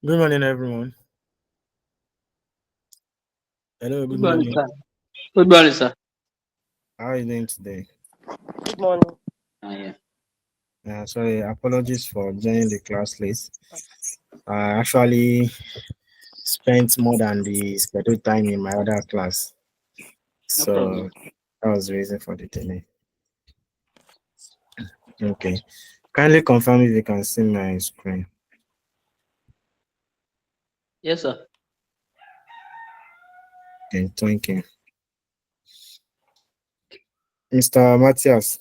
Good morning, everyone. Hello, good Good morning, morning. sir. Good morning, sir. How are you doing today? Good morning. Yeah. Sorry, apologies for joining the class late. I actually spent more than the scheduled time in my other class, No problem. so that was the reason for the delay. Okay, kindly confirm if you can see my screen. Yes, sir. Okay, thank you. Mr. Matthias,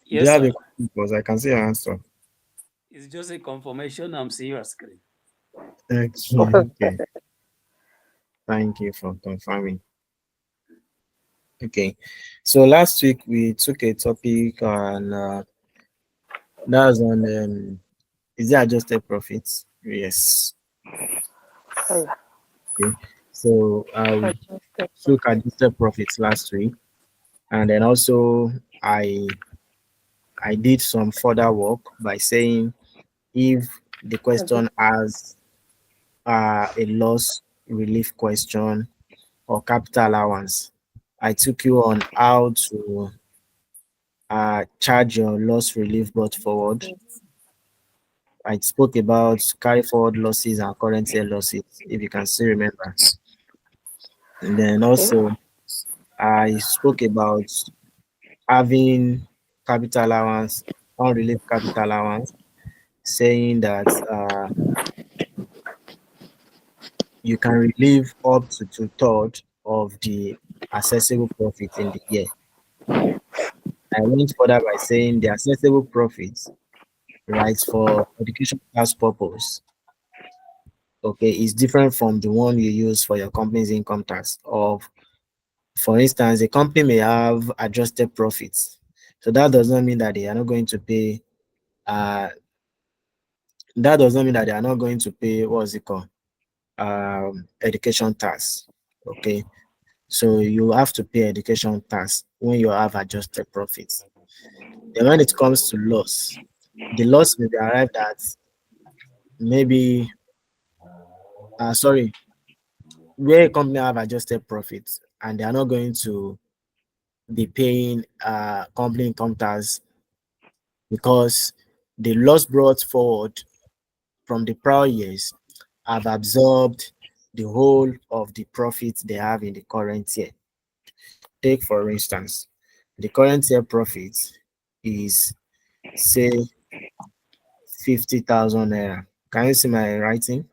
do you Yes, have a sir. question? Because I can see your answer. It's just a confirmation. I'm seeing your screen. Okay, thank you for confirming. Okay, so last week we took a topic and that's on is it adjusted profits? Yes. Oh, Okay. So I adjusted took profit. adjusted profits last week, and then also I I did some further work by saying if the question Adjusted. has a loss relief question or capital allowance, I took you on how to charge your loss relief brought forward. I spoke about carry forward losses and current year losses, if you can still remember. And then Okay. also I spoke about having capital allowance, unrelated capital allowance, saying that you can relieve up to two-thirds of the accessible profit in the year. I went further by saying the accessible profits, right, for education tax purpose, okay, is different from the one you use for your company's income tax. Of, for instance, a company may have adjusted profits, so that does not mean that they are not going to pay. Uh, that does not mean that they are not going to pay what's it called education tax. Okay, so you have to pay education tax when you have adjusted profits. Then when it comes to loss, the loss may be arrived at maybe sorry, where a company have adjusted profits and they are not going to be paying company income tax because the loss brought forward from the prior years have absorbed the whole of the profits they have in the current year. Take for instance, the current year profit is say 50,000 naira. Can you see my writing?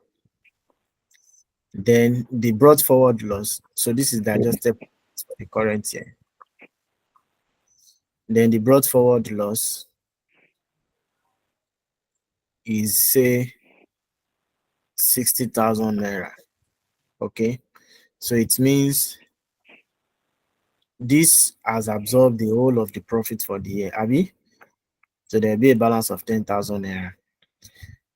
Then the brought forward loss. So this is the adjusted profit for the current year. Then the brought forward loss is say 60,000 naira. Okay. So it means this has absorbed the whole of the profit for the year. Abi? So there'll be a balance of 10,000 naira,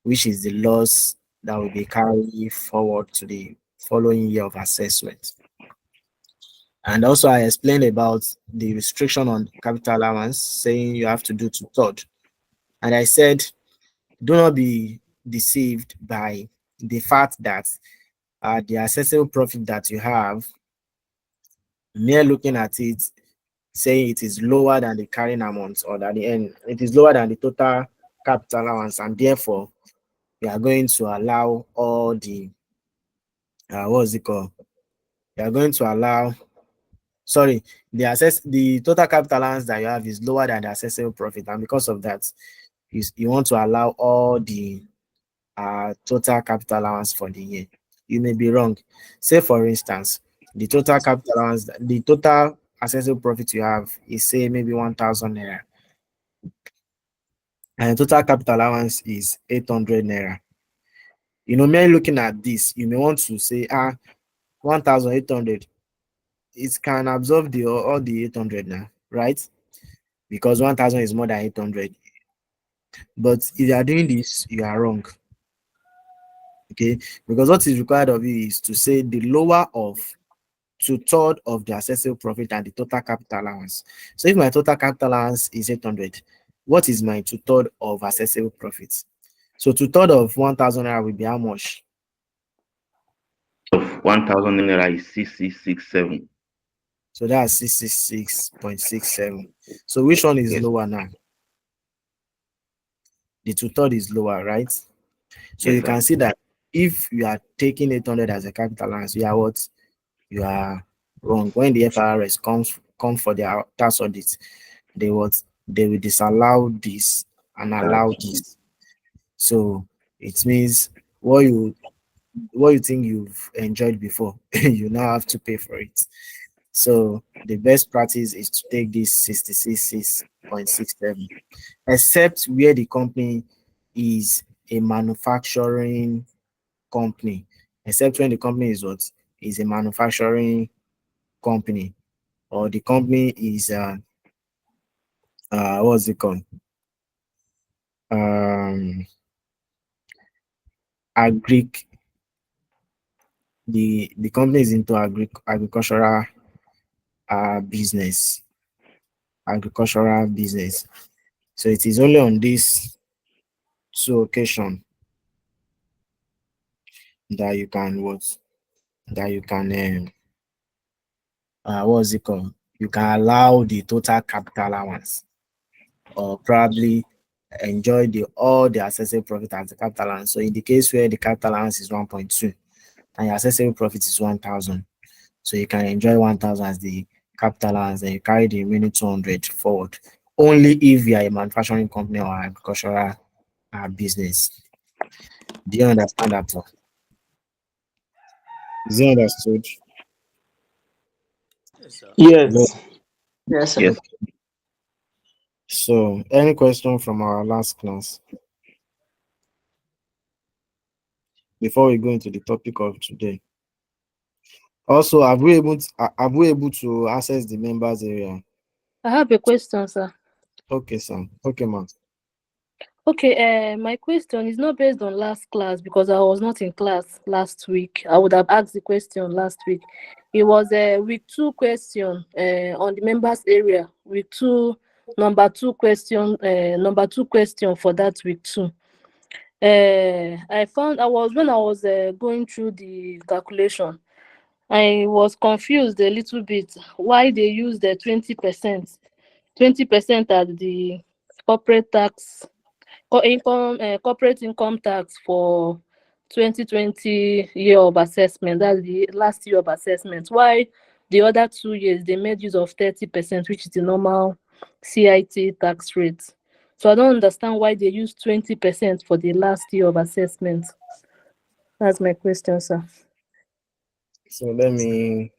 which is the loss that will be carried forward to the following year of assessment. And also, I explained about the restriction on capital allowance, saying you have to do two third. And I said, do not be deceived by the fact that the accessible profit that you have, mere looking at it, saying it is lower than the carrying amount or that the end, it is lower than the total capital allowance, and therefore you are going to allow all the what's it called? You are going to allow sorry, the total capital allowance that you have is lower than the accessible profit, and because of that, you want to allow all the total capital allowance for the year. You may be wrong. Say for instance, the total capital allowance, the total accessible profit you have is say maybe 1,000 naira, and the total capital allowance is 800 naira. You know, me looking at this, you may want to say 1,800. It can absorb the all the 800 now, right? Because 1,000 is more than 800. But if you are doing this, you are wrong. Okay, because what is required of you is to say the lower of two-third of the accessible profit and the total capital allowance. So if my total capital allowance is 800, what is my two-third of accessible profit? So 2/3 of 1,000 naira will be how much? Of 1,000 naira is 6667. So that's 666.67. So which one is Yes, lower now? The 2/3 is lower, right? So yes, you sir. can see that if you are taking 800 as a capital allowance, you are what? You are wrong. When the FRS come for their tax audit, they what? They will disallow this and allow this. So it means what you what you think you've enjoyed before, you now have to pay for it. So the best practice is to take this 66.67, except where the company is a manufacturing company, except when the company is what? Is a manufacturing company, or the company is what's it called? Um agric the company is into agricultural business, agricultural business. So it is only on this two occasion that you can what? That you can what's it called? You can allow the total capital allowance, or probably enjoy the all the accessible profit as the capital allowance. So in the case where the capital allowance is 1.2 and your accessible profit is 1,000, so you can enjoy 1,000 as the capital allowance, and you carry the remaining 200 forward. Only if you are a manufacturing company or agricultural business. Do you understand that? Is it understood? Yes, sir. Hello. Yes. Yes, sir. Yes. So, any question from our last class before we go into the topic of today? Also, have we able to access the members area? I have a question, sir. Okay, sir. Okay, ma'am. Okay, my question is not based on last class because I was not in class last week. I would have asked the question last week. It was week two question on the members area. Week two, number two question for that week two. I found I was when I was going through the calculation, I was confused a little bit why they use the 20%, 20% as the corporate tax corporate income tax for 2020 year of assessment. That's the last year of assessment. Why the other 2 years they made use of 30%, which is the normal CIT tax rate. So I don't understand why they use 20% for the last year of assessment. That's my question, sir. So let me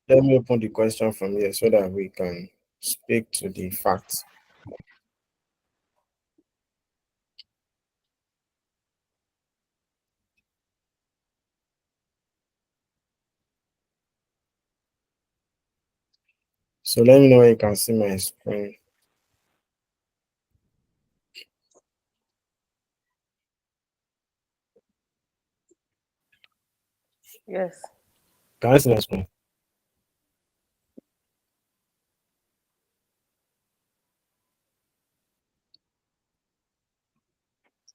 open the question from here so that we can speak to the facts. So let me know when you can see my screen. Yes. Can I see my screen?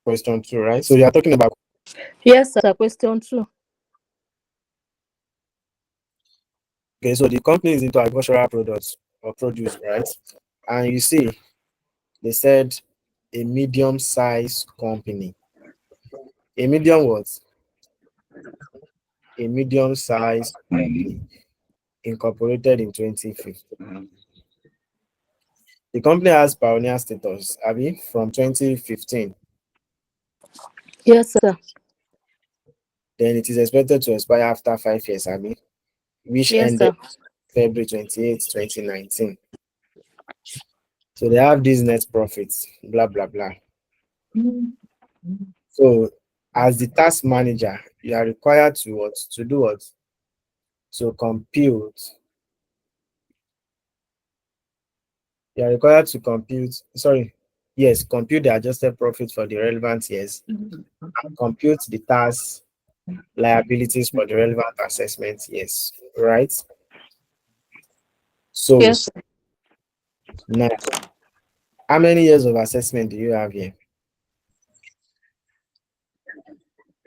Question two, right? So you are talking about, Yes, sir. Question two. okay, so the company is into agricultural products or produce, right? And you see, they said a medium-sized company. A medium what? A medium-sized company incorporated in 2015. The company has pioneer status, Abby, from 2015. Yes, sir. Then it is expected to expire after 5 years, Abby, which Yes, ended sir. February 28, 2019. So they have these net profits, blah, blah, blah. So as the task manager, you are required to what? To do what? To compute. You are required to compute, sorry, yes, compute the adjusted profit for the relevant years, compute the tax liabilities for the relevant assessment years, right? So Yes, sir. now, how many years of assessment do you have here?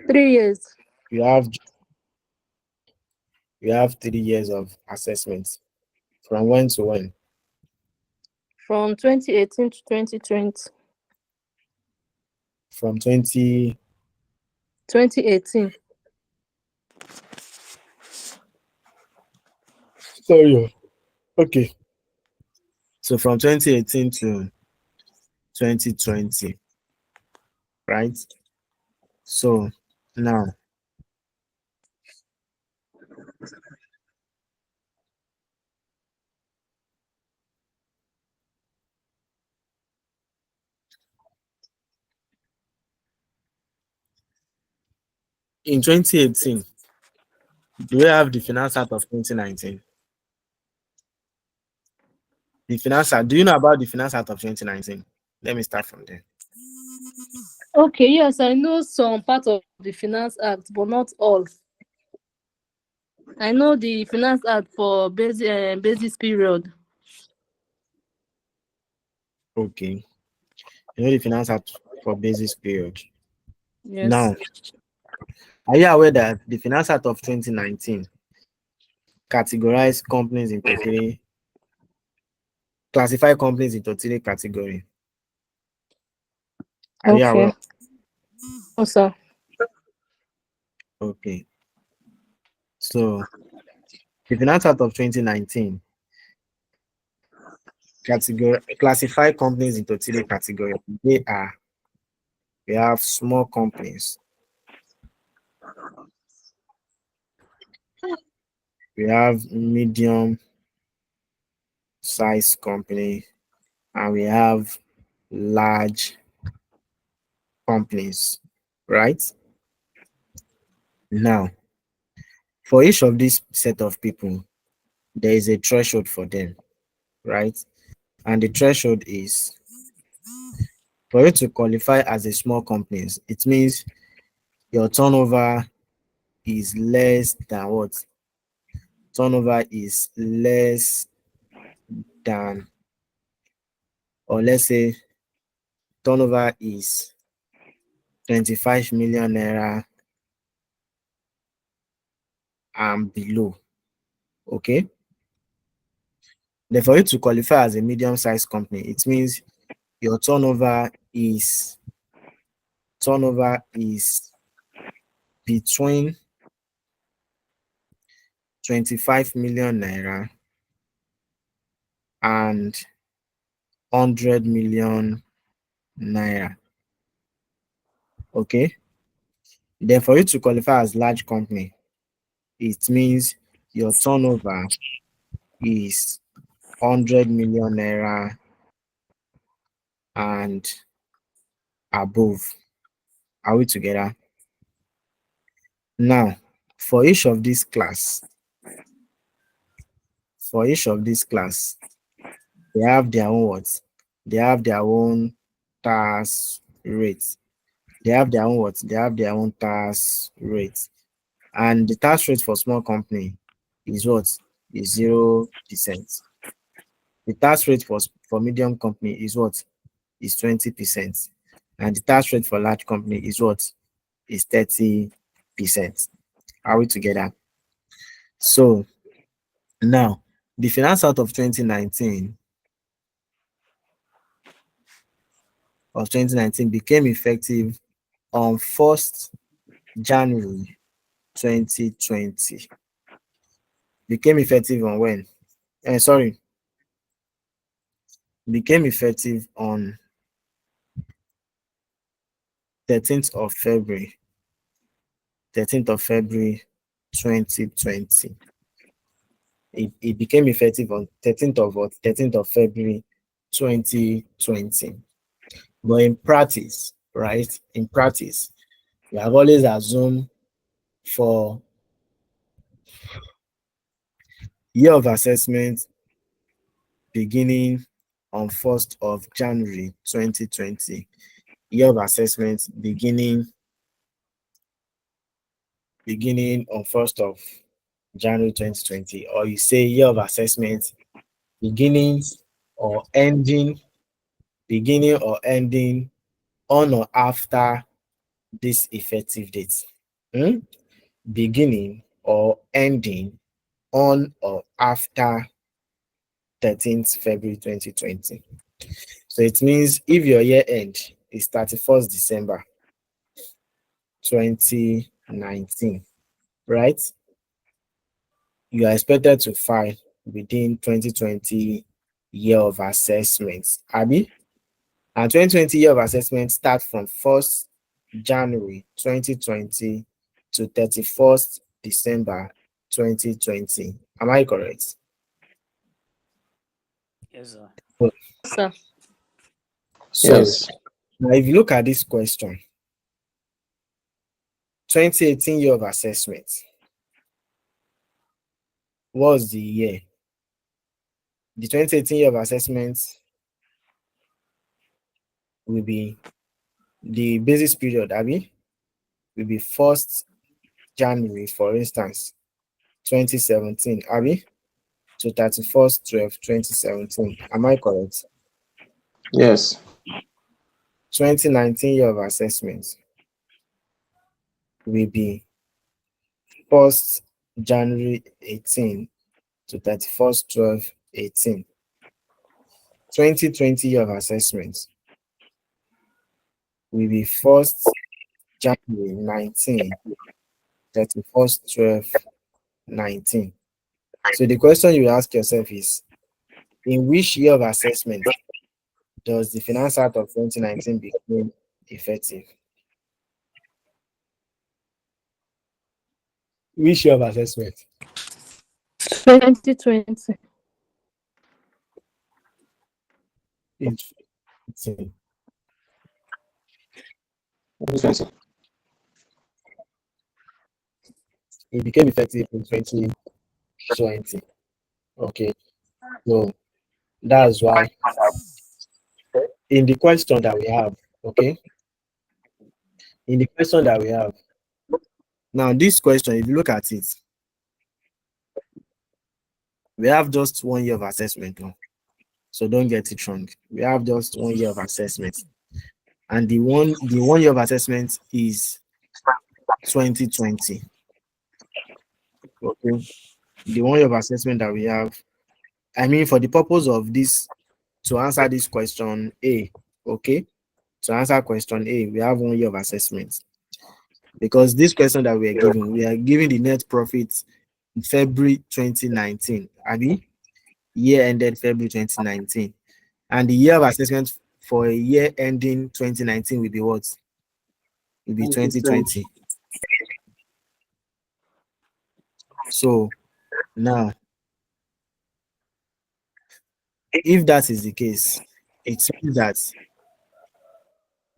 3 years. You have 3 years of assessment. From when to when? From 2018 to 2020. From 20. 2018. Sorry. Okay. So from 2018 to 2020, right? So now in 2018, do we have the Finance Act of 2019? The Finance Act, do you know about the Finance Act of 2019? Let me start from there. Okay, yes, I know some part of the Finance Act, but not all. I know the Finance Act for basis period. Okay. You know the Finance Act for basis period. Yes. Now, are you aware that the Finance Act of 2019 categorized companies into three, classify companies into three categories? Are you aware? Okay. Oh, sir. Okay. So the Finance Act of 2019 classify companies into three categories. They are, we have small companies, we have medium size company, and we have large companies, right? Now, for each of these set of people, there is a threshold for them, right? And the threshold is for you to qualify as a small company, it means your turnover is less than what? Turnover is less than, or let's say turnover is 25 million naira and below. Okay. Then for you to qualify as a medium-sized company, it means your turnover is between 25 million naira and 100 million naira. Okay. Then for you to qualify as large company, it means your turnover is 100 million naira and above. Are we together? Now, for each of this class, they have their own what? They have their own tax rates. They have their own what? They have their own tax rates. And the tax rate for small company is what? Is 0%. The tax rate for medium company is what? Is 20%. And the tax rate for large company is what? Is 30%. Are we together? So now the Finance Act of 2019 became effective on 1st January 2020. Became effective on when? Sorry, became effective on 13th of February 2020. It became effective on 13th of February 2020. But in practice, right? In practice, we have always assumed for year of assessment beginning on 1st of January 2020. Year of assessment beginning on 1st of January 2020, or you say year of assessment beginning or ending beginning or ending on or after this effective date. hmm, beginning or ending on or after 13th February 2020. So it means if your year end is 31st December 2019, right? You are expected to file within 2020 year of assessment. Abi? And 2020 year of assessment start from 1st January 2020 to 31st December 2020. Am I correct? Yes, sir. Sir. So Yes. now if you look at this question, 2018 year of assessment was the year. The 2018 year of assessment will be the basis period, Abi, will be 1st January, for instance, 2017, Abi, to 31st 12 2017. Am I correct? Yes. 2019 year of assessment will be 1st January 18 to 31st 12 18. 2020 year of assessment will be 1st January 19, 31st 12 19. So the question you ask yourself is, in which year of assessment does the Finance Act of 2019 become effective? Which year of assessment? 2020. In 2020. 2020. It became effective in 2020. Okay, so that's why in the question that we have, okay, in the question that we have now, this question, if you look at it, we have just 1 year of assessment. No? So don't get it wrong. We have just 1 year of assessment, and the one year of assessment is 2020. Okay, the 1 year of assessment that we have. I mean, for the purpose of this, to answer this question A, okay, to answer question A, we have 1 year of assessment because this question that we are given the net profit in February 2019. Abi, year ended February 2019, and the year of assessment for a year ending 2019 will be what? Will be 2020. So now, if that is the case, it means that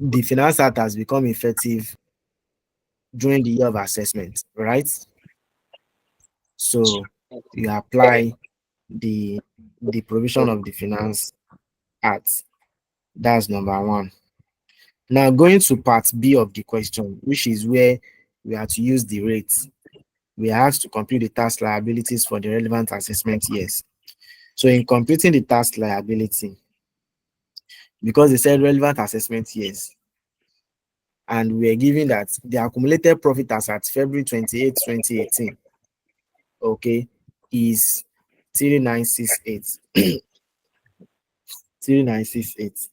the Finance Act has become effective during the year of assessment, right? So you apply the provision of the Finance Act. That's number one. Now going to part B of the question, which is where we have to use the rates. We are asked to compute the tax liabilities for the relevant assessment years. So in computing the tax liability, because they said relevant assessment years, and we are given that the accumulated profit as at February 28, 2018, okay, is 3968. 3968.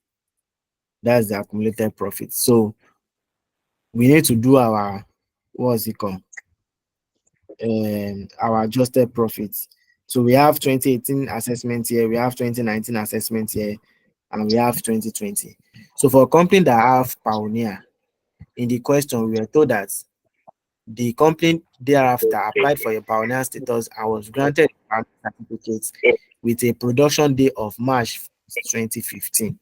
That's the accumulated profit. So we need to do our, what's it called? Our adjusted profits. So we have 2018 assessment year, we have 2019 assessment year, and we have 2020. So for a company that have Pioneer, in the question we were told that the company thereafter applied for a Pioneer status and was granted a certificate with a production day of March 2015.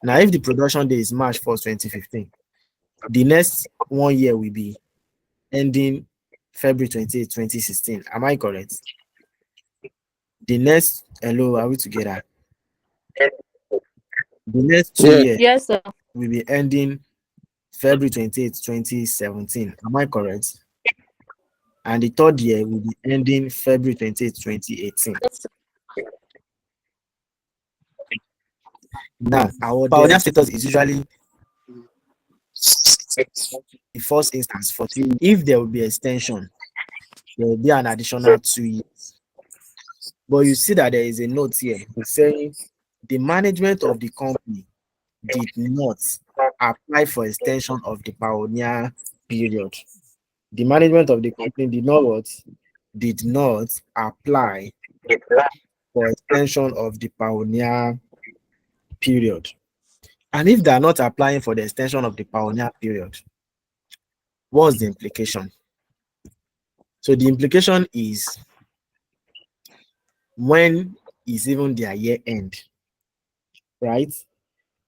Now, if the production day is March 1st, 2015, the next 1 year will be ending February 28, 2016. Am I correct? The next, hello, are we together? The next 2 Yeah. years Yes, sir. will be ending February 28, 2017. Am I correct? And the third year will be ending February 28, 2018. Yes, sir. Now, our Pioneer status is usually the first instance 14. If there will be extension, there will be an additional 2 years. But you see that there is a note here saying the management of the company did not apply for extension of the pioneer period. The management of the company did not what? Did not apply for extension of the pioneer period. And if they are not applying for the extension of the pioneer period, what's the implication? So the implication is, when is even their year end, right?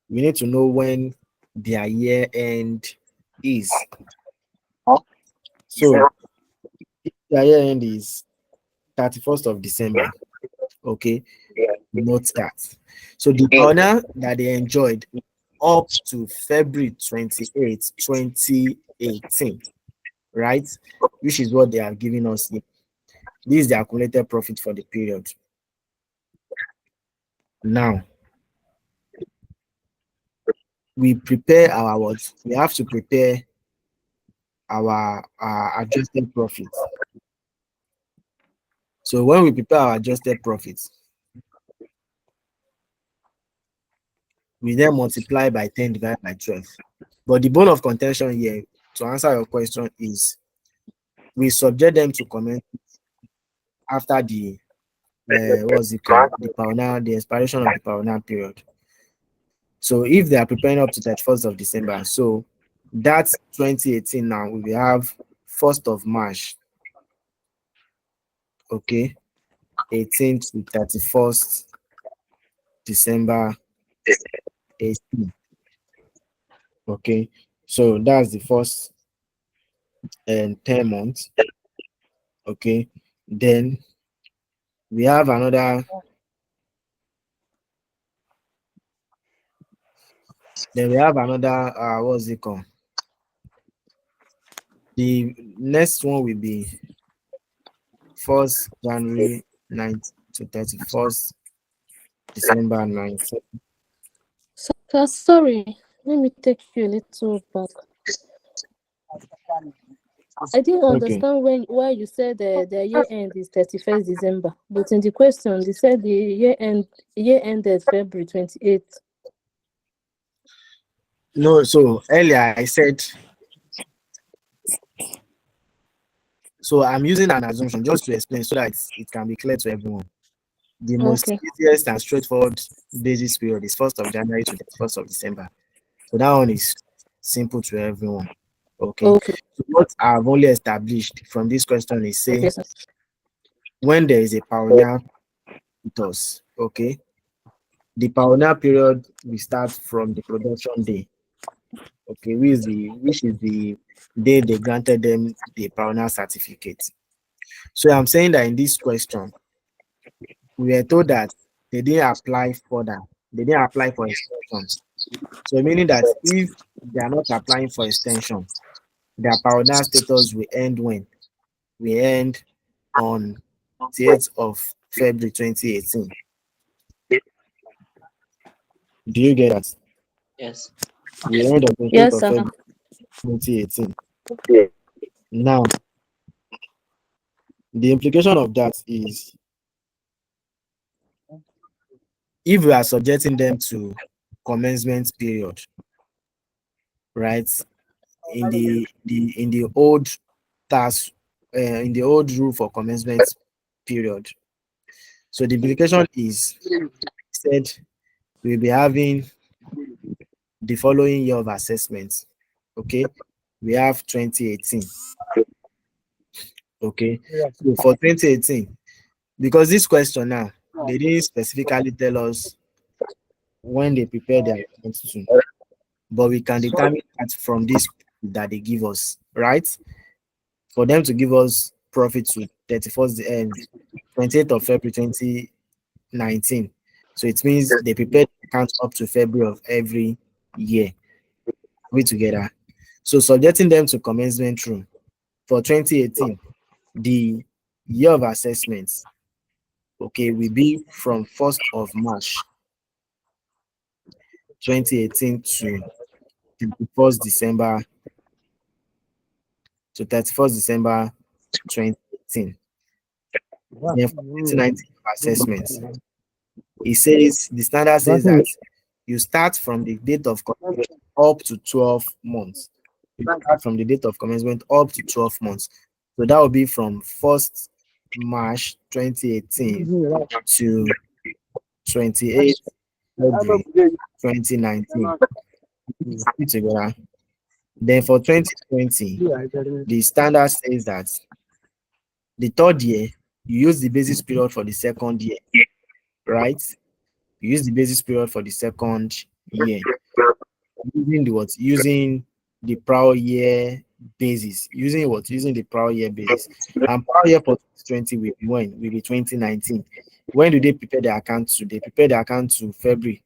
We need to know when their year end is. So if their year end is 31st of December, okay, note that. So the honor that they enjoyed up to February 28th, 2018, right? Which is what they are giving us here. This is the accumulated profit for the period. Now, we prepare our what? We have to prepare our adjusted profits. So when we prepare our adjusted profits, we then multiply by 10 divided by 12. But the bone of contention here, to answer your question, is we subject them to comment after the what's it called? The expiration of the pioneer period. So if they are preparing up to 31st of December, so that's 2018 now, we will have 1st of March, okay, 18th to 31st December 18. Okay, so that's the first 10 months. Okay, then we have another, what's it called? The next one will be 1st January 9th to 31st December 19. So, sorry, let me take you a little back. I didn't Okay. understand why you said the year end is 31st December, but in the question they said the year ended February 28th. No, so earlier I said, so I'm using an assumption just to explain so that it can be clear to everyone. The most Okay. easiest and straightforward basis period is 1st of January to the 1st of December. So that one is simple to everyone. Okay. Okay. So what I've only established from this question is, say, Okay, sir. when there is a pioneer with us, okay, the pioneer period will start from the production day. Okay, which is the day they granted them the pioneer certificate. So I'm saying that in this question, we were told that they didn't apply for that. They didn't apply for extension. So meaning that if they are not applying for extension, their pioneer status will end when? We end on 8th of February 2018. Do you get that? Yes. We end on 28th Yes, of sir. February 2018. Now, the implication of that is, if we are subjecting them to commencement period, right? In the old task, in the old rule for commencement period. So the implication is, said we'll be having the following year of assessment. Okay, we have 2018. Okay, so for 2018, because this question now, they didn't specifically tell us when they prepare their accounts to, but we can determine that from this that they give us, right? For them to give us profit to 31st and 28th of February 2019. So it means they prepared accounts up to February of every year. We together. So subjecting them to commencement rule for 2018, the year of assessments, okay, will be from 1st of March 2018 to 31st December to 31st December 2018. Then for 2019 assessment, it says the standard says that you start from the date of commencement up to 12 months. You start from the date of commencement up to 12 months. So that will be from 1st March 2018 to 28th February 2019. Put together. Then for 2020, the standard says that the third year, you use the basis period for the second year, right? You use the basis period for the second year using the what? Using the prior year basis. Using what? Using the prior year basis. And prior year for 2020 will be when? Will be 2019. When do they prepare the account to? They prepare the account to February,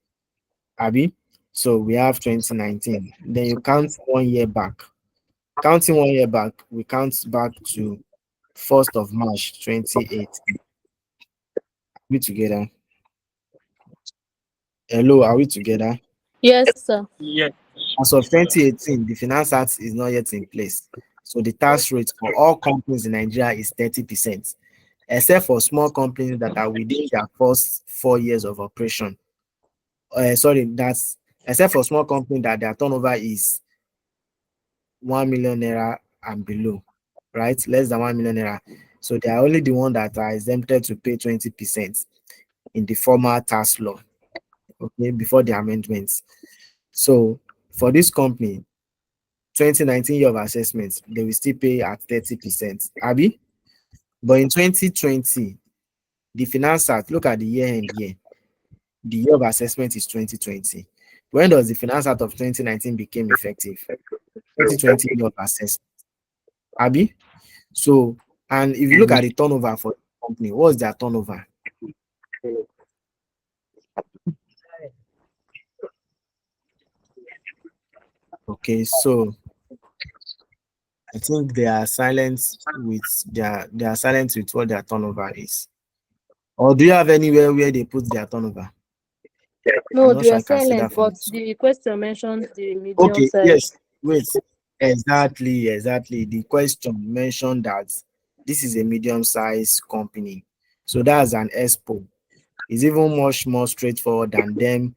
Abby. So we have 2019. Then you count 1 year back. Counting 1 year back, we count back to 1st of March 2018. We together? Hello, are we together? Yes, sir. As of 2018, the Finance Act is not yet in place. So the tax rate for all companies in Nigeria is 30%, except for small companies that are within their first 4 years of operation. That's except for small companies that their turnover is 1 million naira and below, right? Less than 1 million naira. So they are only the ones that are exempted to pay 20% in the former tax law, okay, before the amendments. So for this company, 2019 year of assessment, they will still pay at 30%. Abby? But in 2020, the Finance Act, look at the year end year. The year of assessment is 2020. When does the Finance Act of 2019 became effective? 2020 year of assessment. Abby? So, and if you look at the turnover for the company, what's their turnover? Okay, so I think they are silent with what their turnover is. Or do you have anywhere where they put their turnover? I'm No, not they sure are I can see silent, that from but this. the question mentioned the medium Okay, size. yes, wait. Exactly. The question mentioned that this is a medium-sized company. So that's an expo. It's even much more straightforward than them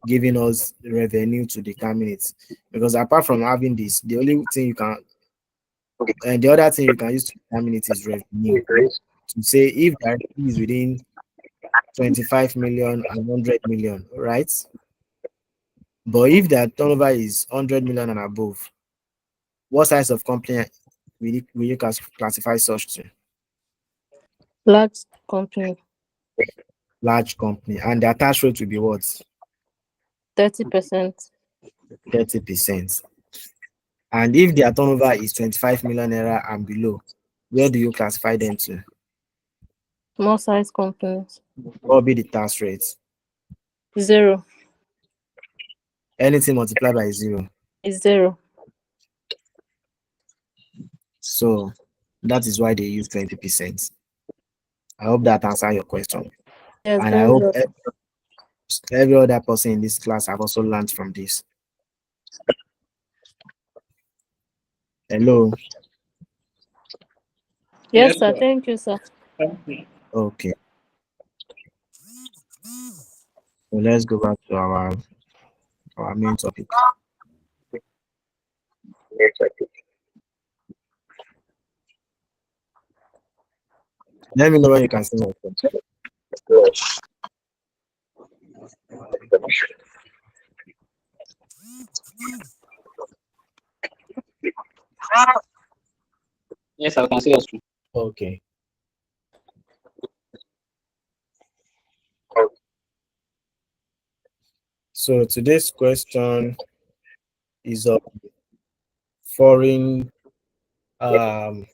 giving us revenue to determine it. Because apart from having this, the only thing you can and the other thing you can use to determine it is revenue. To say if the revenue is within 25 million and 100 million, right? But if their turnover is 100 million and above, what size of company will you classify such to? Large company, Large company. And their tax rate will be what? 30%. 30%. And if their turnover is 25 million naira and below, where do you classify them to? Small size companies, What will be the tax rate? 0 Anything multiplied by 0. is 0. So that is why they use 20%. I hope that answers your question. Yes, And I very hope well. every other person in this class have also learned from this. Hello. Yes, sir. Thank you, sir. Okay. So let's go back to our main topic. Let me know when you can see my phone. Yes, I can see us. Okay. So today's question is of foreign um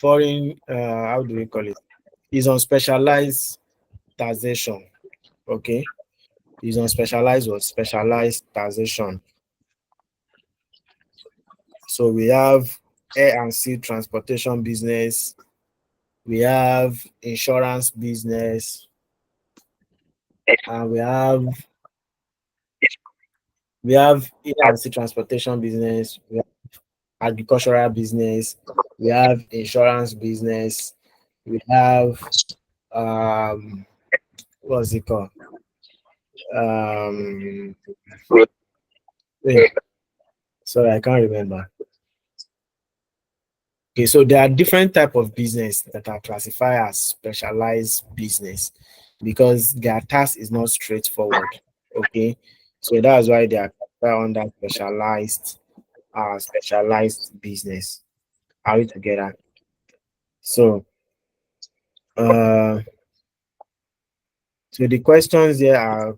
how do we call it? Is on specialized taxation. Okay. Is on specialized taxation. So we have air and sea transportation business, we have insurance business, and we have air and sea transportation business, we have agricultural business, we have insurance business, we have what's it called? Um, wait, sorry, I can't remember. Okay, so there are different type of business that are classified as specialized business because their task is not straightforward. Okay, so that's why they are classified under specialized business. Are we together? So uh so the questions here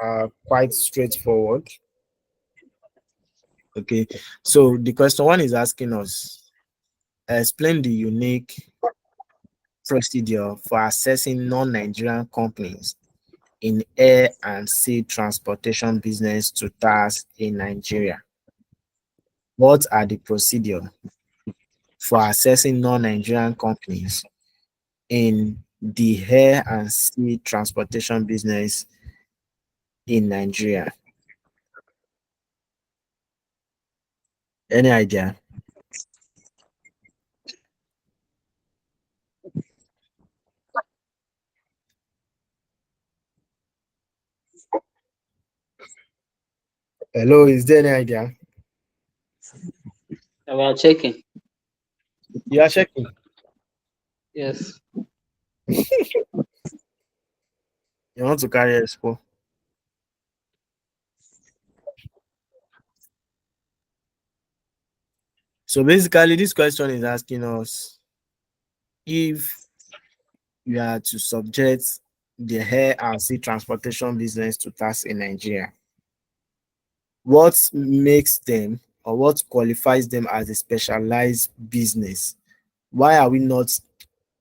are quite straightforward. Okay, so the question one is asking us explain the unique procedure for assessing non-Nigerian companies in air and sea transportation business to tax in Nigeria. What are the procedure for assessing non-Nigerian companies in the air and sea transportation business in Nigeria? Any idea? Hello, is there any idea? We are checking. You are checking. Yes. You want to carry expo? So basically, this question is asking us if you are to subject the air and sea transportation business to tax in Nigeria, what makes them or what qualifies them as a specialized business? Why are we not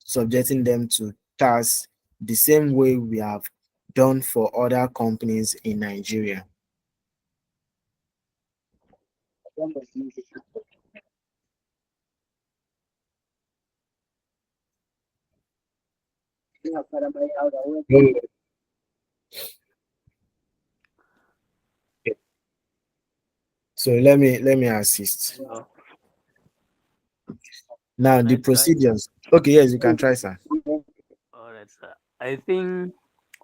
subjecting them to tax the same way we have done for other companies in Nigeria? So let me assist. No. Now Can the I try? procedures. Okay, yes, you can try, sir. All right, sir. I think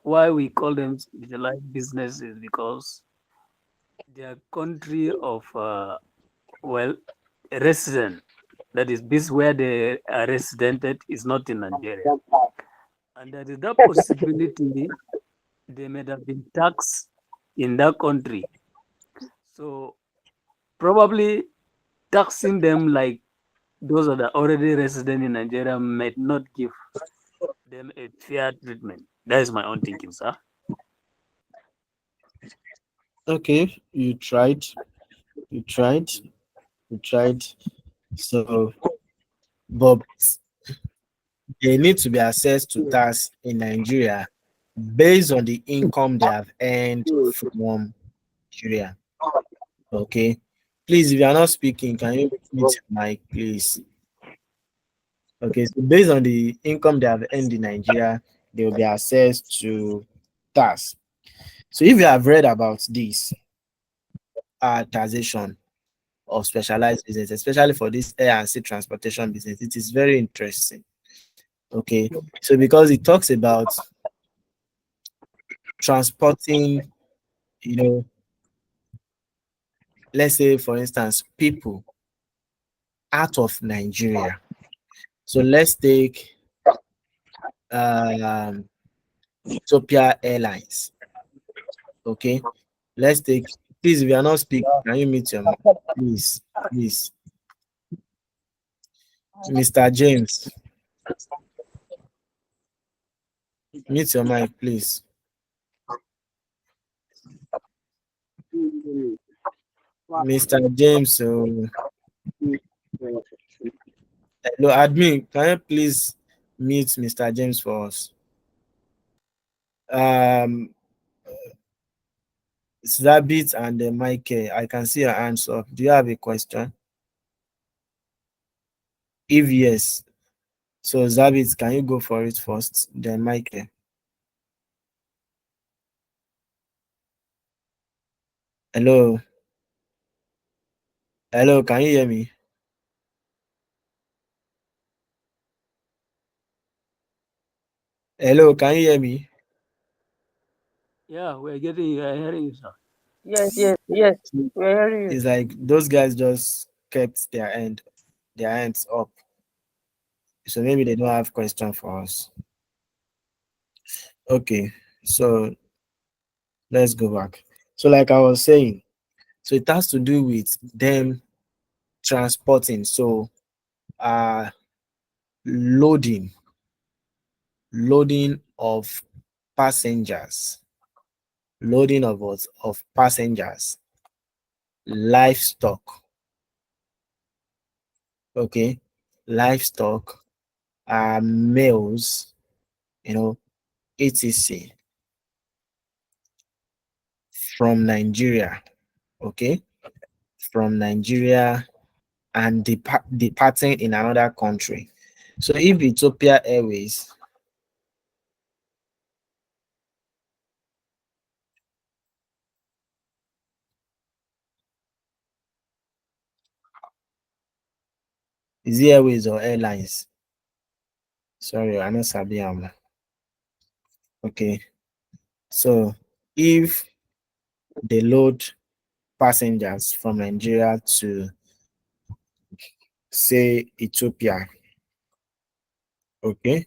why we call them specialized business is because their country of well resident, that is this where they are residented, is not in Nigeria, and there is that possibility they may have been taxed in that country. So probably taxing them like those that are already resident in Nigeria might not give them a fair treatment. That is my own thinking, sir. Okay, you tried, you tried. So, but they need to be assessed to tax in Nigeria based on the income they have earned from Nigeria. Okay. Please, if you are not speaking, can you mute your mic, please? Okay, so based on the income they have earned in Nigeria, they will be assessed to tax. So if you have read about this taxation of specialized business, especially for this air and sea transportation business, it is very interesting. Okay, so because it talks about transporting, you know, let's say for instance, people out of Nigeria. So let's take um, Ethiopia Airlines. Okay, let's take. Please, if you are not speaking, can you mute your mic? Please, please, Mr. James, mute your mic, please. Mr. James, hello, admin, can you please mute Mr. James for us? Um, Zabit and Mike, I can see your hands up. Do you have a question? If yes, so Zabit, can you go for it first? Then Mike. Hello. Hello, can you hear me? Hello, can you hear me? Yeah, we're getting you. I'm hearing you, sir. Yes, yes, yes. We are hearing you. It's like those guys just kept their hands up. So maybe they don't have question for us. Okay, so let's go back. So like I was saying, so it has to do with them transporting. So uh loading, loading of passengers, loading of what? Of passengers, livestock, okay, livestock, mails, you know, etc. from Nigeria, okay, from Nigeria and departing in another country. So if Ethiopia Airways is it Airways or Airlines? Sorry, I know Sabi am. Okay, so if they load passengers from Nigeria to say Ethiopia, okay,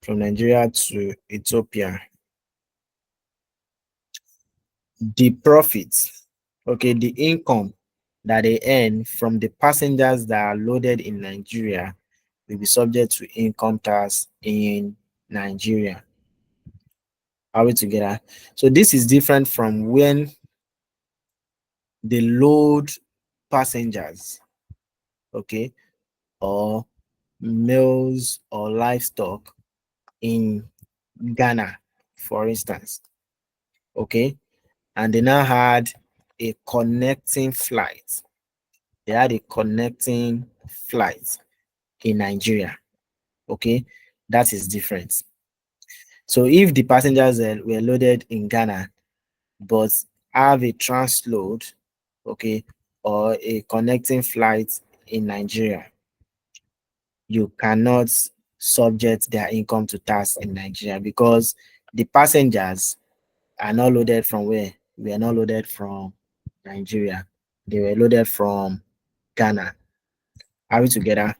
from Nigeria to Ethiopia, the profits, okay, the income that they earn from the passengers that are loaded in Nigeria will be subject to income tax in Nigeria. Are we together? So this is different from when they load passengers, okay, or mails or livestock in Ghana, for instance, okay, and they now had a connecting flight. They had a connecting flight in Nigeria, okay, that is different. So if the passengers were loaded in Ghana but have a transload, okay, or a connecting flight in Nigeria, you cannot subject their income to tax in Nigeria because the passengers are not loaded from where? We are not loaded from Nigeria. They were loaded from Ghana. Are we together?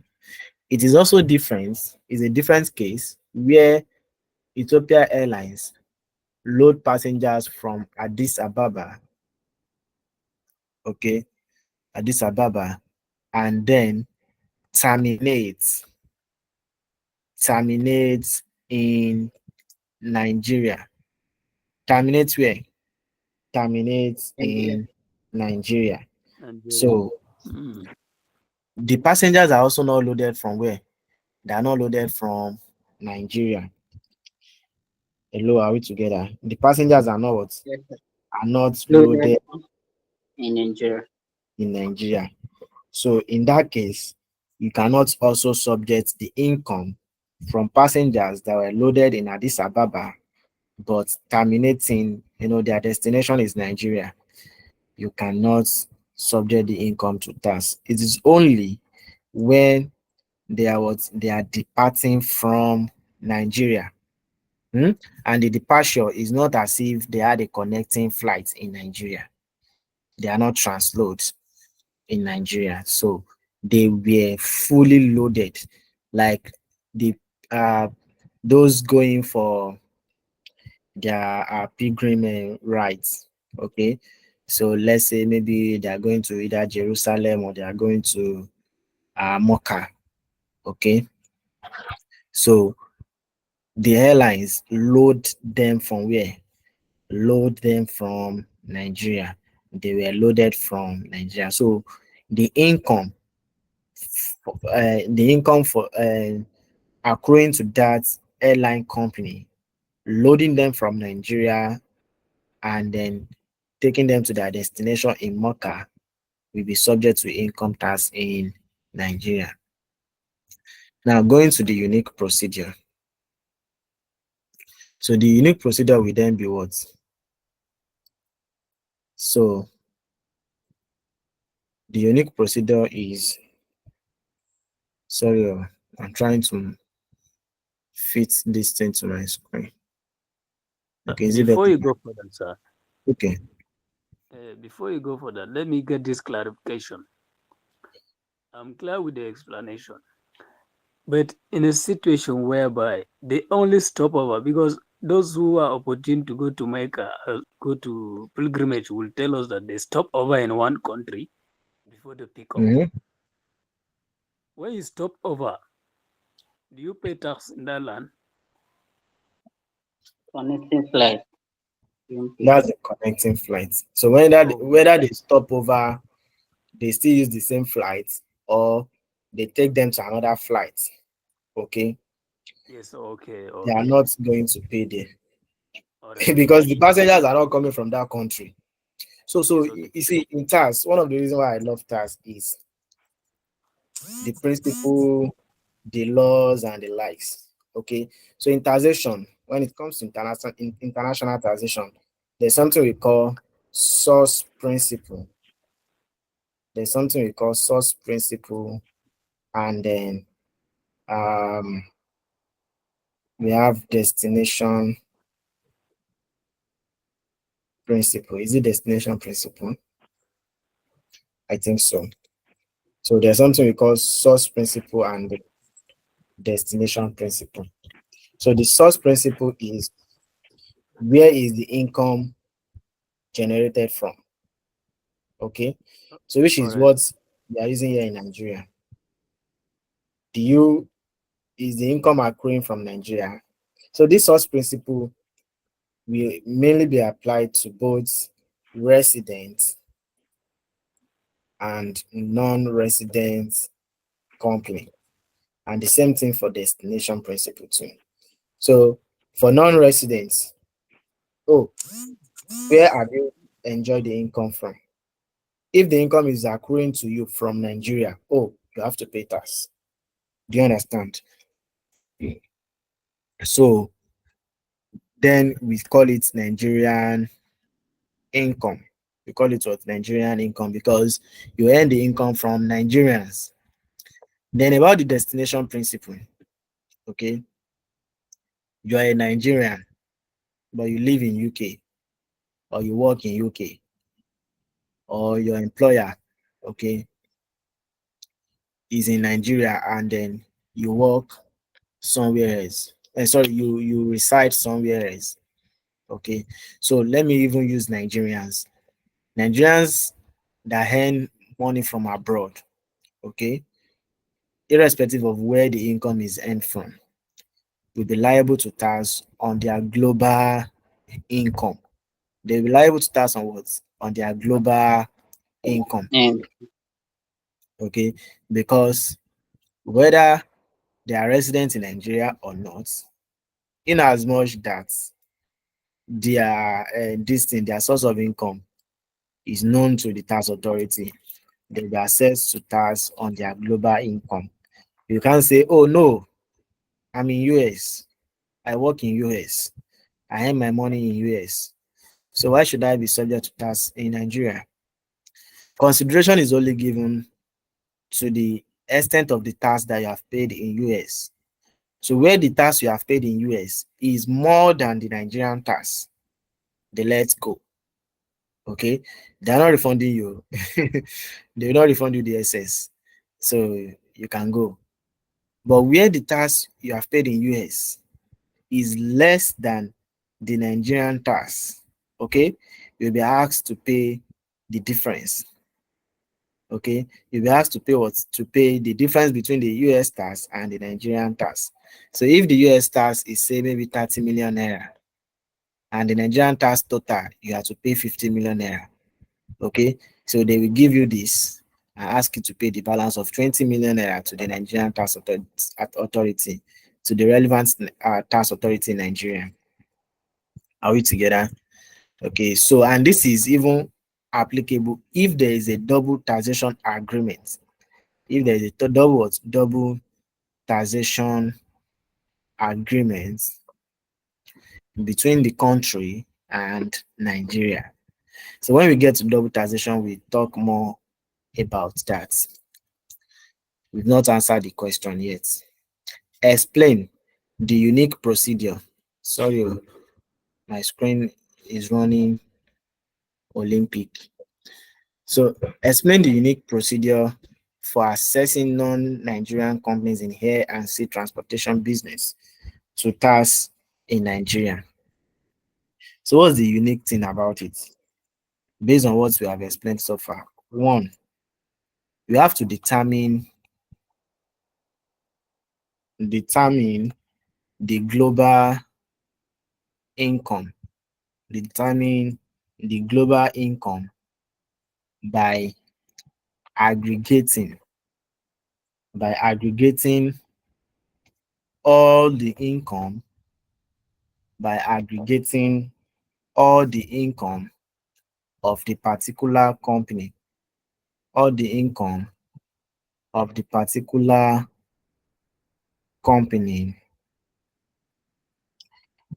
It is also different, it's a different case where Ethiopia Airlines load passengers from Addis Ababa, okay, Addis Ababa, and then terminates terminates in Nigeria. Terminates where? Terminates Nigeria. in Nigeria. Nigeria. So Mm. the passengers are also not loaded from where? They are not loaded from Nigeria. Hello, are we together? The passengers are not what? Yes, sir. Are not Loaded loaded in Nigeria. in Nigeria. So in that case, you cannot also subject the income from passengers that were loaded in Addis Ababa but terminating, their destination is Nigeria. You cannot subject the income to tax. It is only when they are departing from Nigeria. And the departure is not as if they had a connecting flight in Nigeria. They are not transloads in Nigeria. So they were fully loaded. Like the uh those going for their pilgrim rites. Okay. So let's say maybe they are going to either Jerusalem or they are going to Mecca. Okay. So the airlines load them from where? Load them from Nigeria. They were loaded from Nigeria. So the income, for accruing to that airline company, loading them from Nigeria and then taking them to their destination in Mecca will be subject to income tax in Nigeria. Now, going to the unique procedure. So the unique procedure will then be what? So The unique procedure is, sorry, I'm trying to fit this thing to my screen. Okay, is it Before better? you go further, sir, Okay. before you go further, let me get this clarification. I'm clear with the explanation. But in a situation whereby they only stop over, because those who are opportune to go to Mecca, go to pilgrimage, will tell us that they stop over in one country before they pick up. Mm-hmm. When you stop over, do you pay tax in that land? Connecting flight. UMP. That's the connecting flight. So whether Okay. they stop over, they still use the same flight, or they take them to another flight. Okay, Yes, okay, they are okay. not going to pay there All right. because the passengers are not coming from that country. So Yes, okay. you see, in TAS, one of the reasons why I love TAS is the principle, the laws, and the likes. Okay, so in taxation, when it comes to international taxation, there's something we call source principle. There's something we call source principle, and then um, we have destination principle. Is it destination principle? I think so. So there's something we call source principle and the destination principle. So the source principle is where is the income generated from? Okay. So which All is right. what we are using here in Nigeria. Do you is the income accruing from Nigeria? So this source principle will mainly be applied to both residents and non-resident company. And the same thing for destination principle too. So for non-residents, oh, where have you enjoyed the income from? If the income is accruing to you from Nigeria, oh, you have to pay tax. Do you understand? So then we call it Nigerian income. We call it what? Nigerian income because you earn the income from Nigerians. Then about the destination principle, okay, you are a Nigerian, but you live in UK or you work in UK or your employer, okay, is in Nigeria and then you work somewhere else. Sorry, you reside somewhere else. Okay. So let me even use Nigerians. Nigerians that earn money from abroad, okay, irrespective of where the income is earned from, will be liable to tax on their global income. They will be liable to tax on what? On their global income. And Okay. Because whether they are resident in Nigeria or not, in as much that their this thing, their source of income is known to the tax authority, they will access to tax on their global income. You can't say, oh no, I'm in US, I work in US, I earn my money in US. So why should I be subject to tax in Nigeria? Consideration is only given to the extent of the tax that you have paid in US. So where the tax you have paid in US is more than the Nigerian tax, they let go. Okay, they're not refunding you. They will not refund you the excess. So you can go. But where the tax you have paid in US is less than the Nigerian tax, okay, you'll be asked to pay the difference. Okay, you'll be asked to pay what? To pay the difference between the US tax and the Nigerian tax. So if the US tax is say maybe 30 million naira and the Nigerian tax total, you have to pay 50 million naira. Okay, so they will give you this and ask you to pay the balance of 20 million naira to the Nigerian authority, to the relevant tax authority in Nigeria. Are we together? Okay, so and this is even applicable if there is a double taxation agreement. If there is a double taxation agreement between the country and Nigeria. So when we get to double taxation, we talk more about that. We've not answered the question yet. Explain the unique procedure. Sorry, my screen is running Olympic. So explain the unique procedure for assessing non-Nigerian companies in air and sea transportation business to tax in Nigeria. So what's the unique thing about it? Based on what we have explained so far. One, we have to determine the global income, determine the global income by aggregating aggregating all the income by aggregating all the income of the particular company, all the income of the particular company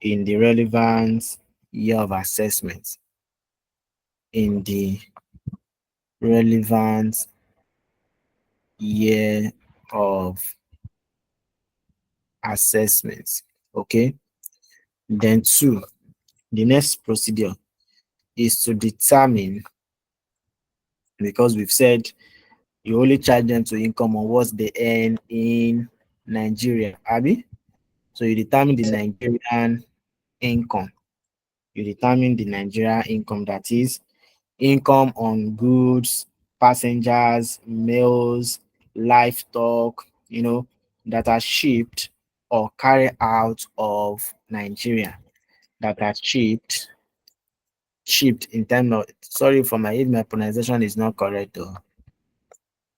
in the relevant year of assessment, in the relevant year of assessment. Okay. Then two, the next procedure is to determine, because we've said you only charge them to income on what they earn in Nigeria, Abby. So you determine the Nigerian income. You determine the Nigerian income, that is income on goods, passengers, mails, livestock, that are shipped or carried out of Nigeria, that are shipped in terms of, sorry for if my pronunciation is not correct though.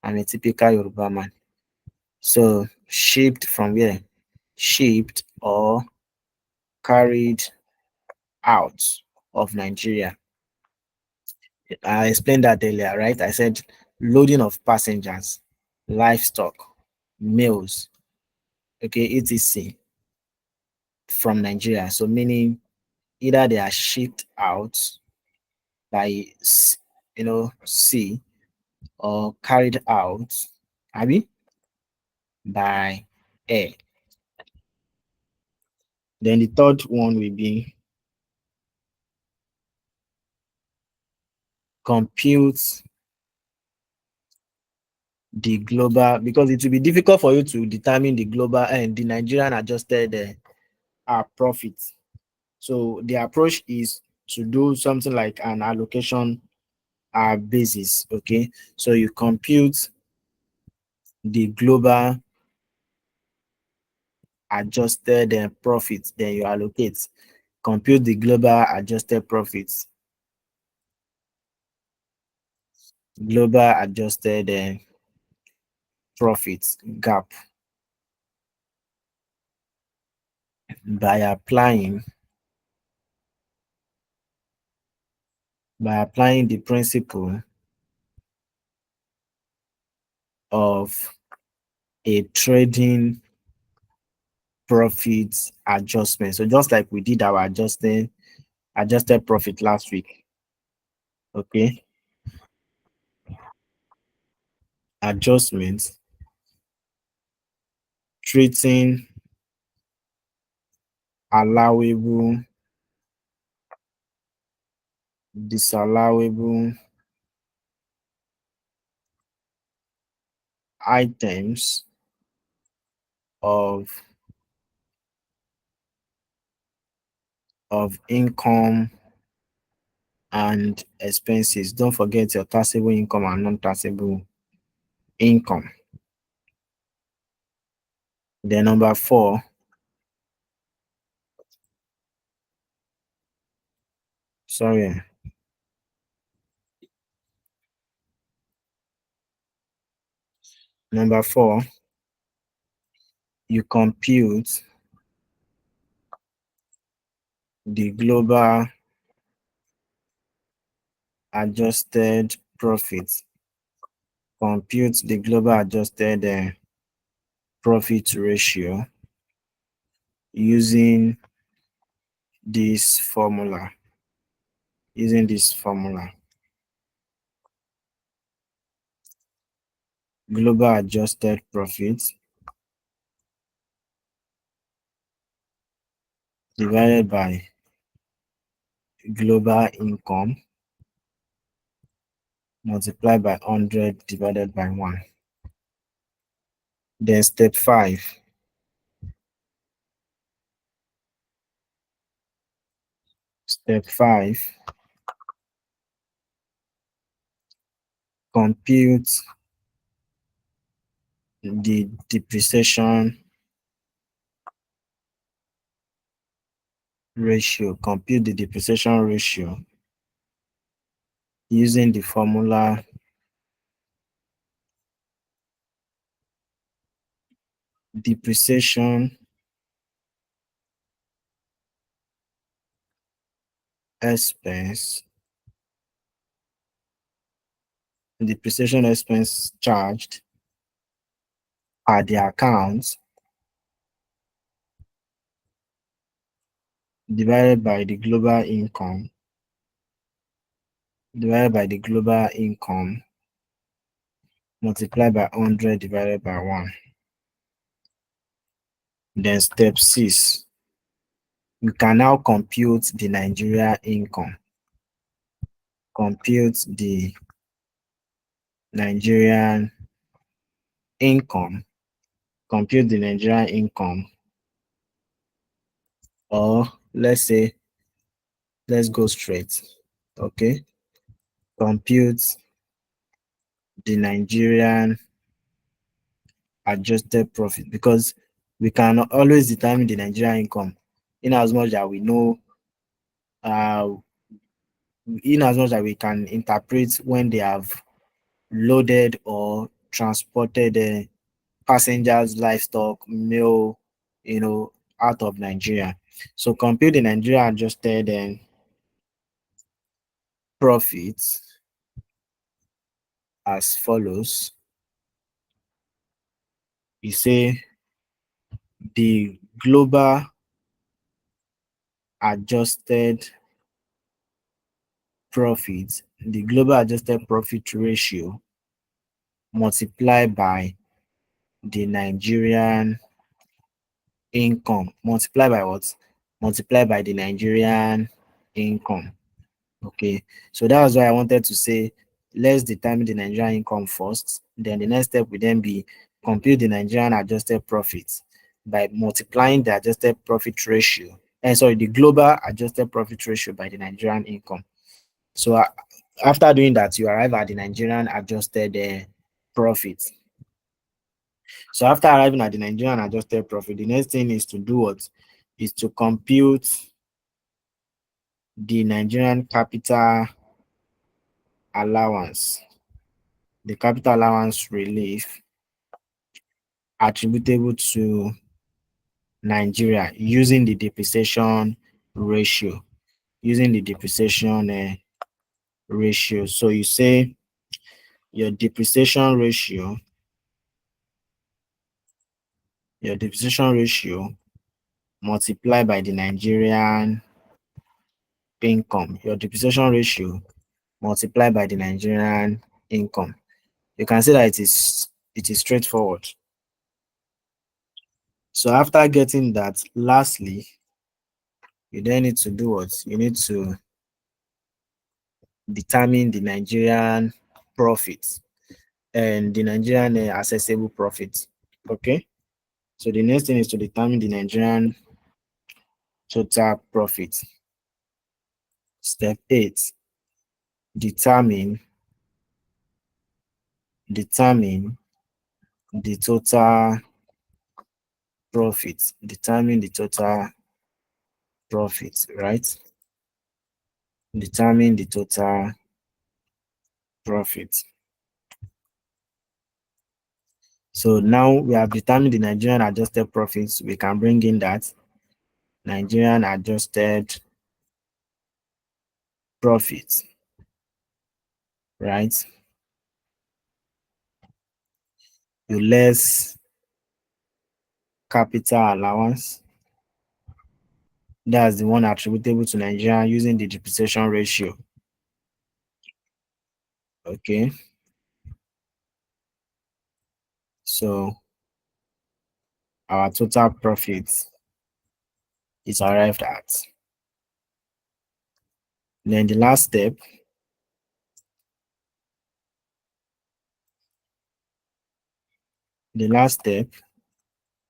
I'm a typical Yoruba man. So shipped from where? Shipped or carried out of Nigeria. I explained that earlier, right? I said loading of passengers, livestock, mails, okay, etc. from Nigeria. So meaning either they are shipped out by sea, or carried out, by air. Then the third one will be compute the global, because it will be difficult for you to determine the global and the Nigerian adjusted profit. So the approach is to do something like an allocation basis. Okay, so you compute the global adjusted profit, then you allocate. Compute the global adjusted profits, global adjusted profits gap, by applying the principle of a trading profit adjustment. So just like we did our adjusted profit last week. Okay, adjustments, treating allowable, disallowable items of income and expenses. Don't forget your taxable income and non-taxable income. Then number 4, sorry. Number 4, you compute the global adjusted profit. Compute the global adjusted profit ratio using this formula. global adjusted profit divided by global income multiplied by 100 divided by 1. Then step 5. Step 5. Compute the depreciation ratio. Compute the depreciation ratio using the formula depreciation expense charged at the account divided by the global income multiplied by 100 divided by 1. Then step 6. We can now compute the Nigerian income. Compute the Nigerian income. Compute the Nigerian income. Or let's go straight. Okay. Compute the Nigerian adjusted profit, because we can always determine the Nigerian income in as much that we know in as much that we can interpret when they have loaded or transported passengers, livestock, mail, out of Nigeria. So compute the Nigeria adjusted profits as follows. You say the global adjusted profit ratio multiplied by the Nigerian income. Multiplied by what? Multiplied by the Nigerian income. Okay, so that was why I wanted to say let's determine the Nigerian income first. Then the next step will then be compute the Nigerian adjusted profits by multiplying the adjusted profit ratio. The global adjusted profit ratio by the Nigerian income. So after doing that, you arrive at the Nigerian adjusted profit. So after arriving at the Nigerian adjusted profit, the next thing is to do what? Is to compute the Nigerian capital allowance, the capital allowance relief attributable to Nigeria using the depreciation ratio. So you say your depreciation ratio multiplied by the Nigerian income. Your depreciation ratio multiplied by the Nigerian income. You can see that it is straightforward. So after getting that, lastly, you then need to do what? You need to determine the Nigerian profit and the Nigerian accessible profit. Okay. So the next thing is to determine the Nigerian total profit. Step 8. Determine the total profit. Determine the total profit, right? Determine the total profit. So now we have determined the Nigerian adjusted profits. We can bring in that Nigerian adjusted profit, right? You less capital allowance. That's the one attributable to Nigeria using the depreciation ratio. Okay. So our total profit is arrived at. Then the last step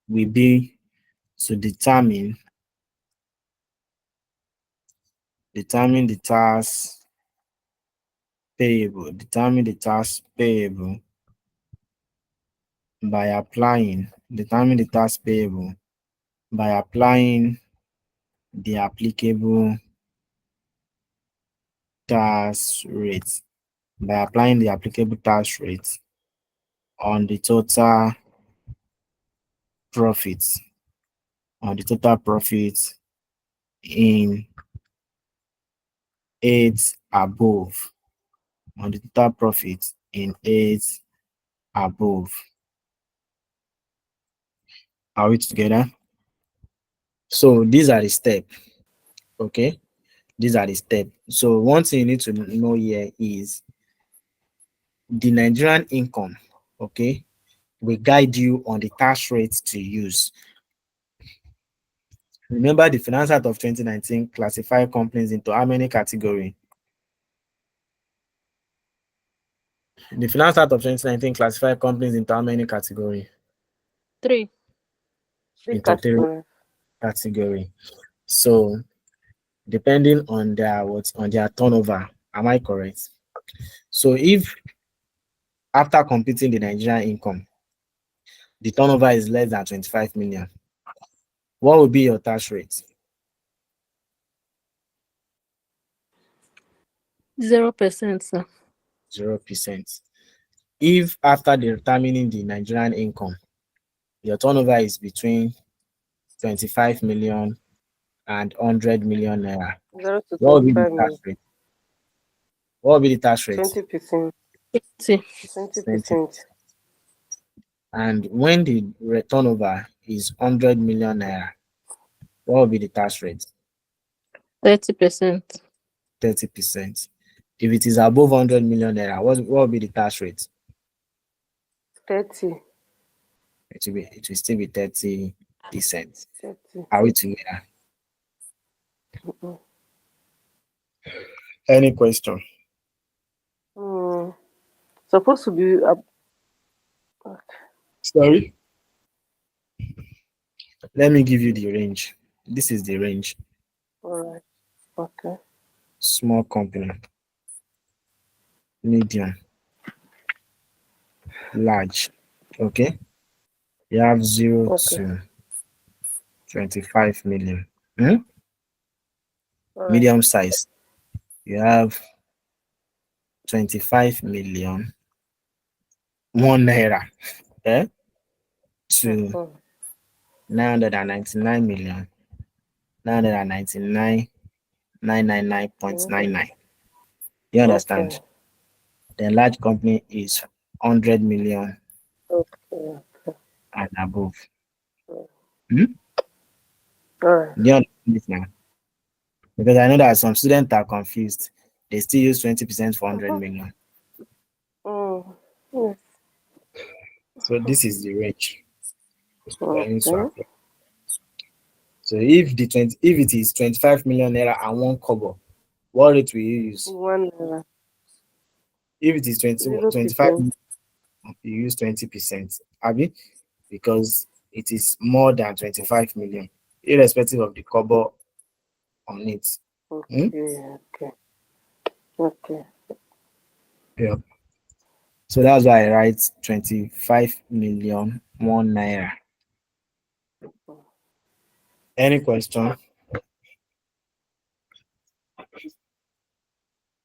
will be to determine the tax payable. Determine the tax payable by applying the applicable tax rate on the total profits in eight above Are we together? So these are the steps. Okay, these are the steps. So one thing you need to know here is the Nigerian income. Okay, will guide you on the tax rates to use. Remember, the Finance Act of 2019 classified companies into how many categories? The Finance Act of 2019 classified companies into how many categories? 3. Into 3 categories. So depending on their turnover, am I correct? So if after computing the Nigerian income, the turnover is less than 25 million, what will be your tax rate? 0%, sir. 0%. If after determining the Nigerian income, your turnover is between 25 million and 100 million naira, 0 to what will be the 25 tax million. rate? What will be the tax rate? 20%. 20. 20. 20%. And when the turnover is 100 million naira, what will be the tax rate? 30%. 30%. If it is above 100 million naira, what will be the tax rate? 30. It will still be 30%. 30. Are we together? Mm-mm. Any question? Supposed to be Sorry? Let me give you the range. This is the range. all right. Okay. Small company, medium, large. Okay? You have 0 Okay. to 25 million. Hmm? All right. Medium size, you have 25 million, 1 naira, to Mhm. 999 million, 999, 999.99. You understand? Okay. The large company is 100 million Okay. and above. All Hmm? right. Do you understand this now? Because I know that some students are confused. They still use 20% for 100 million. Yes. So this is the range. Okay. So if it is 25 million naira and 1 kobo, what rate will you use? 1 If it is 25 0%. you use 20%, Abi, because it is more than 25 million, irrespective of the kobo on it. Hmm? Okay. Okay. Okay. Yeah. So that's why I write 25 million 1 naira. Any question?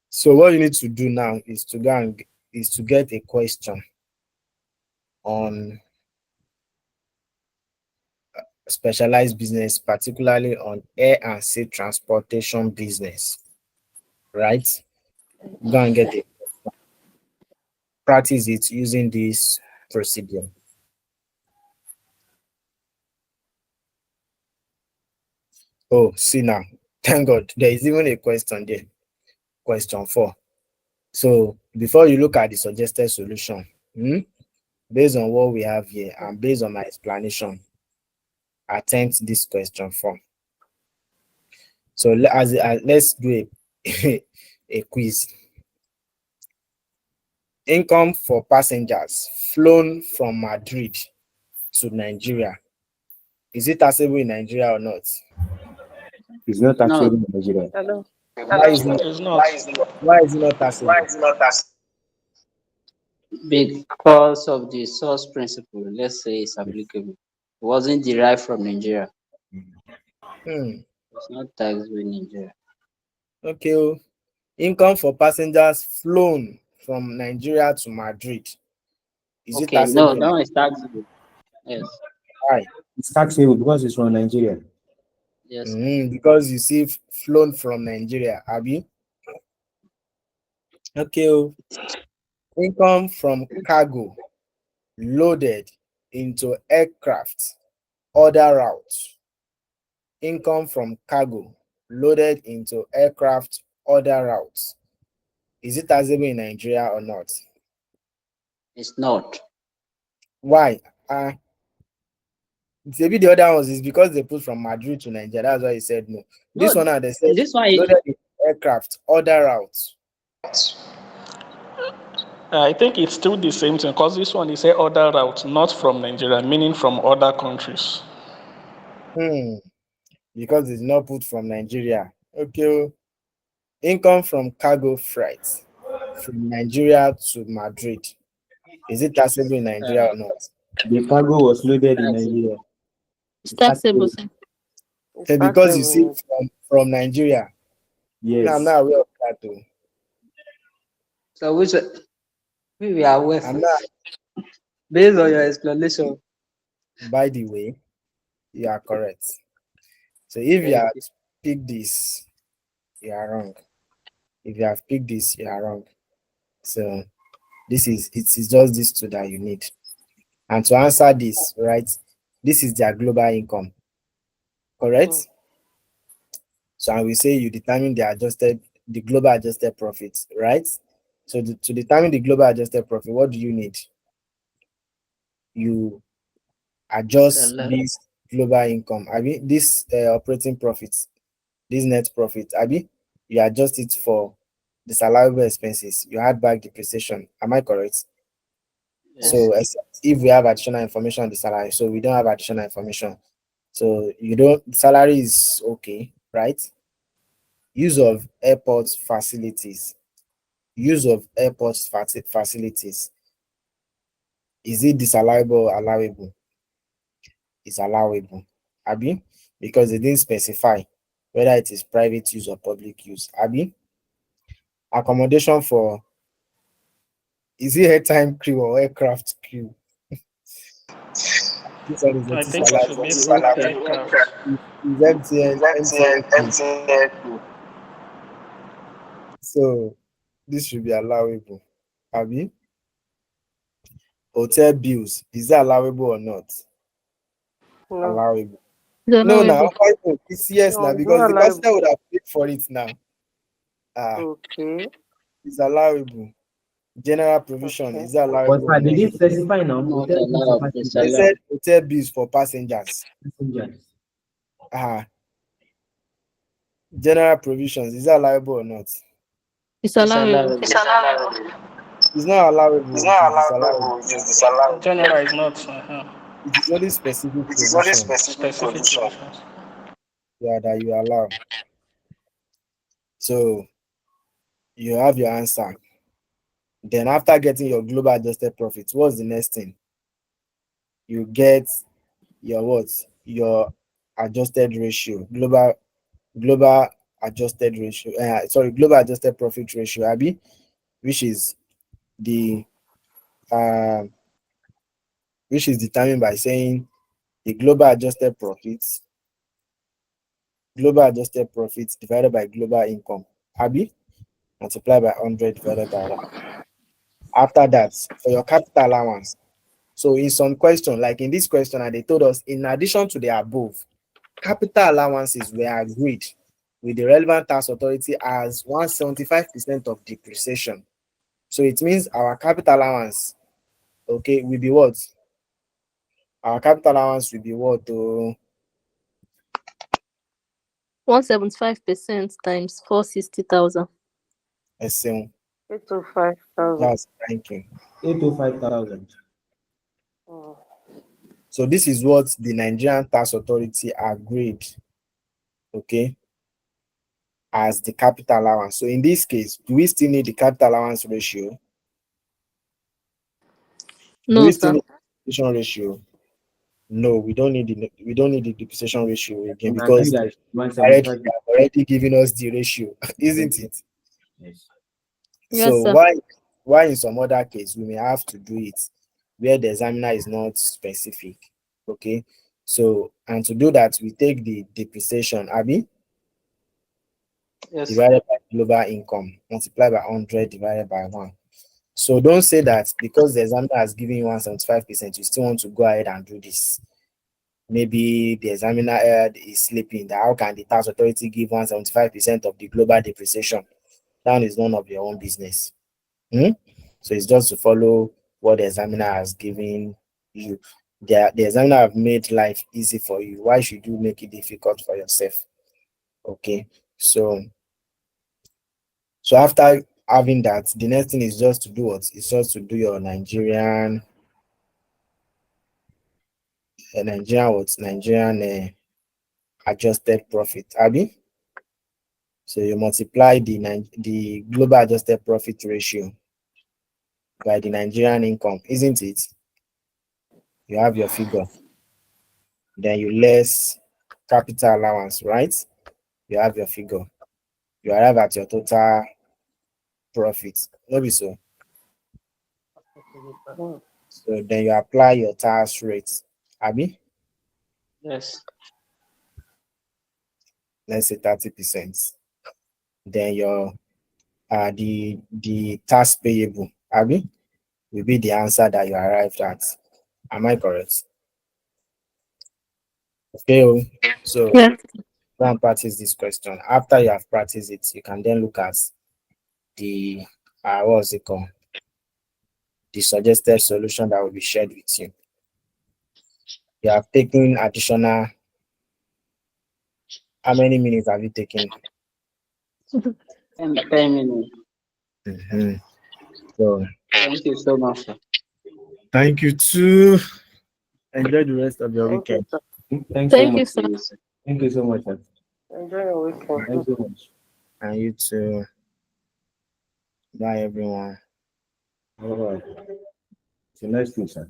So what you need to do now is to get a question on specialized business, particularly on air and sea transportation business, right? Go and get it. Practice it using this procedure. Oh, see now. Thank God. There is even a question there. Question 4. So before you look at the suggested solution, Based on what we have here and based on my explanation, attempt this question form. So let's do a quiz. Income for passengers flown from Madrid to Nigeria. Is it taxable in Nigeria or not? It's not No, taxable in Nigeria. Hello. Why is it It's not. why is it not taxable? because of the source principle, let's say it's applicable. It wasn't derived from Nigeria. Hmm. It's not taxable in Nigeria. Okay. Income for passengers flown from Nigeria to Madrid. Is it Okay, taxable no, in that one Nigeria? is taxable. Yes, Why? It's taxable because it's from Nigeria. yes. Because you see flown from Nigeria, Abi. Okay. Income from cargo loaded into aircraft other routes. Income from cargo loaded into aircraft other routes. Is it taxable in Nigeria or not? It's not. Why? Maybe the other ones is because they put from Madrid to Nigeria. That's why he said no. This No, one, they said this one, loaded into aircraft other routes. I think it's still the same thing because this one is a other route, not from Nigeria, meaning from other countries. Because it's not put from Nigeria. Okay. Income from cargo freight from Nigeria to Madrid. Is it taxable in Nigeria or not? The cargo was loaded in taxable. Nigeria. It's It's taxable, taxable. sir. It's Because you see taxable. from Nigeria. No, I'm Yes. not aware of that though. So which we are aware I'm not. based on your explanation. By the way, you are correct. So if you Thank have you. picked this, you are wrong. If you have picked this, you are wrong. So it is just these two that you need. And to answer this, right? This is their global income, correct? So I will say you determine the global adjusted profit, right? So to determine the global adjusted profit, what do you need? You adjust Select. this global income. I mean, this operating profits, this net profit. I mean, you adjust it for disallowable expenses. You add back depreciation. Am I correct? Yes. So except if we have additional information on the salary, so we don't have additional information. So you don't salary is okay, right? Use of airport facilities. Use of airport facilities. Is it disallowable or allowable? Is allowable. Abi? Because they didn't specify whether it is private use or public use. Abi? Accommodation for is it airtime crew or aircraft crew? This one is I not think it salary. should be Okay. aircraft. Is MTN crew. So this should be allowable. Abi? Hotel bills, is it allowable or not? No. Allowable. It's No, now allowable. it's yes No, now it's because not the allowable. passenger would have paid for it now. Okay. It's allowable. General provision, Okay. is it But allowable or sir, they not? didn't specify now. Not Hotel bills for allowed. It's They passengers. said allowed. hotel bills for passengers. Passengers. Ah, general provisions, is it allowable or not? It's It's allowable. allowed. It's not allowable, it is disallowable. General is not. It is only specific provision Specific provisions. that you allow. So you have your answer. Then after getting your global adjusted profit, what's the next thing? You get your what? Your adjusted ratio, global adjusted ratio. Global adjusted profit ratio, Abi, which is the uh, which is determined by saying the global adjusted profits divided by global income, Abi, multiplied by 100 divided by 1. After that, for your capital allowance. So in some question, like in this question, and they told us in addition to the above, capital allowances were agreed with the relevant tax authority as 175% of depreciation. So it means our capital allowance, okay, will be what? Our capital allowance will be what? 175% times 460,000. Ẹ̀sìn. 805,000. That's thanking. 805,000. Mm. So this is what the Nigerian Tax Authority agreed, okay, as the capital allowance. So in this case, do we still need the capital allowance ratio? Do No, we still sir. need the depreciation ratio? No, we don't need the depreciation ratio again You can agree because that directly 175. they have already given us the ratio, isn't it? Yes. Yes, So sir. why in some other case we may have to do it where the examiner is not specific. Okay. So and to do that, we take the depreciation, Abby, Yes. divided by global income, multiplied by 100 divided by 1. So don't say that because the examiner has given you 175%, you still want to go ahead and do this. Maybe the examiner is sleeping. That how can the tax authority give 175% of the global depreciation? That is none of your own business. So it's just to follow what the examiner has given you. The examiner have made life easy for you. Why should you make it difficult for yourself? Okay. So after having that, the next thing is just to do what? It's just to do your Nigerian adjusted profit, Abby. So you multiply the global adjusted profit ratio by the Nigerian income, isn't it? You have your figure. Then you less capital allowance, right? You have your figure. You arrive at your total profit. Maybe so. Mm. So then you apply your tax rate, Abby. Yes. Let's say 30%. Then your the tax payable, Abby, will be the answer that you arrived at. Am I correct? Okay. So Yes. go and practice this question. After you have practiced it, you can then look at the what's it called? The suggested solution that will be shared with you. You have taken additional. How many minutes have you taken? 10 minutes. Mhm. So Thank you so much, sir. thank you too. Enjoy the rest of your Thank you, weekend. sir. Thanks so Thank much. you, sir. Yes, sir. Thank you so much, sir. Enjoy your weekend. Thanks so much. And you too. Bye everyone. All right. It's a nice thing, sir.